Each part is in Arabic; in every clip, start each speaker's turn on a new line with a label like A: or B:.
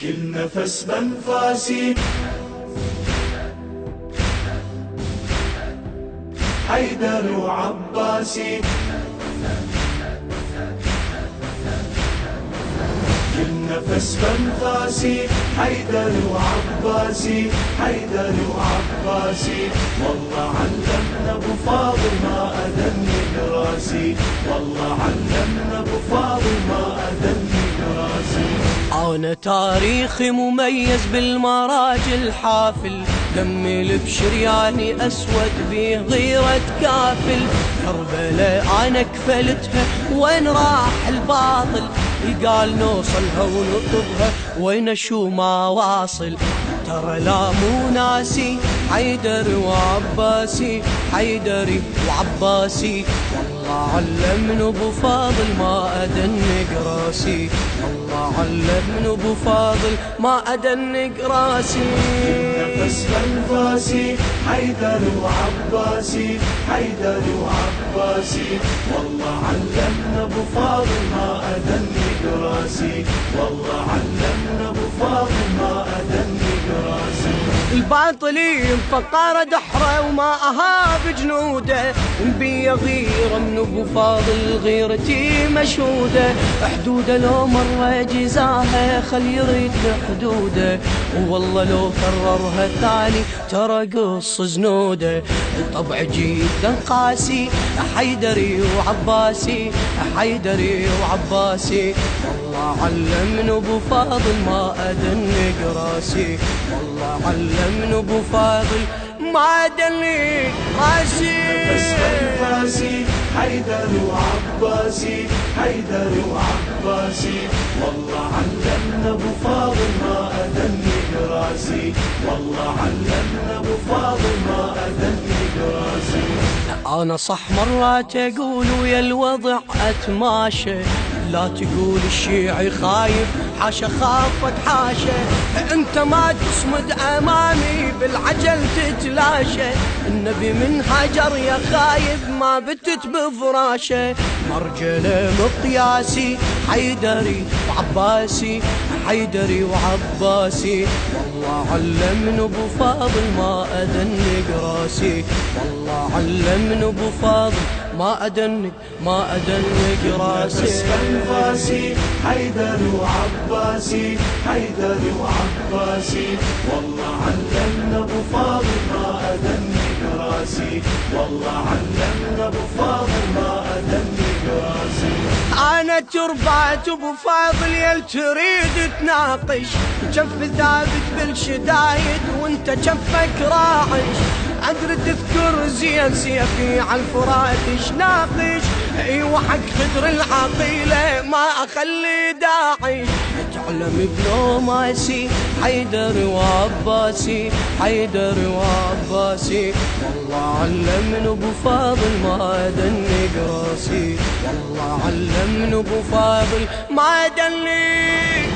A: كل نفس بانفاسي حيدر وعباسي، كل نفس بانفاسي حيدر وعباسي، حيدر وعباسي. والله علمنا ابو فاضل ما ادني راسي، والله علمنا ابو فاضل ما ادني راسي.
B: أنا تاريخي مميز بالمراج الحافل، دمي البشرياني أسود بيه غيرة كافل. كربلاء أنا كفلتها وين راح الباطل، قال نوصلها ونطبها وين شو ما واصل. ترى لا مو ناسي حيدر وعباسي، حيدري وعباسي. والله علمنا ابو فاضل ما ادنق راسي، والله علمنا ابو فاضل ما ادنق راسي.
A: نفس بانفاسي حيدر وعباسي، حيدر وعباسي. والله علمنا ابو فاضل ما ادنق راسي، والله علمنا ابو فاضل ما ادنق راسي.
B: الباطلين فقار دحره وما اهاب جنوده، بي غيره من ابو فاضل غيرتي مشهوده. حدوده لو مره جزاها خل يريد حدوده، والله لو كررها ثاني ترى قص زنوده. طبع جدا قاسي حيدري وعباسي، حيدري وعباسي. والله علمنا ابو فاضل ما ادنق راسي، والله علمنا ابو فاضل ما ادنق راسي.
A: نفس بانفاسي حيدر وعباسي، حيدر وعباسي. والله علمنا ابو فاضل ما ادنق راسي، والله علمنا ابو فاضل ما ادنق راسي.
B: انا صح مرات اقول ويا الوضع اتماشى، لا تقول الشيعي خايف حاشا خافك حاشا. انت ما تصمد امامي بالعجل تتلاشى، النبي من هجر يا خايف ما بتت بفراشه. مرجله مقياسي حيدري وعباسي، حيدري وعباسي. والله علمنا ابو فاضل ما ادنق راسي، والله علمنا ابو فاضل ما ادنق راسي.
A: نفس بانفاسي حيدر وعباسي، حيدر وعباسي. والله علمنا ابو فاضل ما ادنق راسي، والله علمنا ابو فاضل ما ادنق راسي.
B: انا تربات ابو فاضل يل تريد تناقش، جف ثابت بالشدايد وانت جفك راعش. ادري تذكر زين سيفي على الفرات ناقش، ايوه حق خدر العقيله ما اخلي داعش. تعلم بنوماسي حيدر وعباسي، حيدر وعباسي. والله علمنا ابو فاضل ما ادنق راسي، والله علمنا ابو فاضل ما ادنق.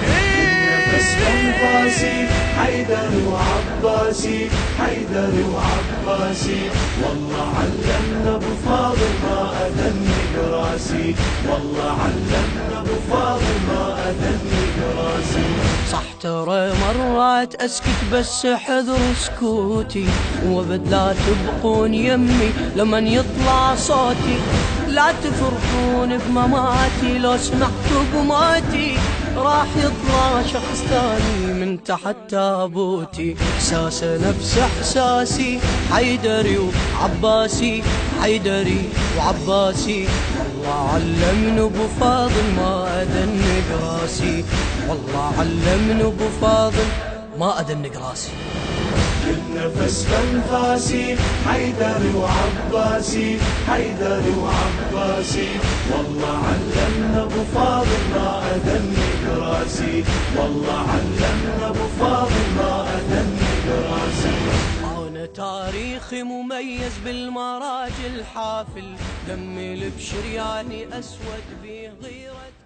A: نفس بانفاسي حيدر وعباسي، حيدر وعباسي. والله علمنا ابو فاضل ما ادنق راسي، والله علمنا ابو فاضل ما ادنق راسي.
B: صح ترى مرات اسكت بس حذر سكوتي، وابد لا تبقون يمي لمن يطلع صوتي. لا تفرحون بمماتي لو سمعتوا بماتي، راح يطلع شخص ثاني من تحت تابوتي. احساسه نفس احساسي حيدري وعباسي، حيدري وعباسي. والله علمنا ابو فاضل ما ادنق راسي، والله علمنا ابو فاضل ما ادنق راسي.
A: كل نفس بانفاسي حيدر وعباسي، حيدر وعباسي. والله علمنا ابو فاضل ما ادنق راسي، والله علمنا ابو فاضل ما ادنق راسي.
B: انا تاريخي مميز بالمراج الحافل، دمي البشرياني اسود بيه غيرة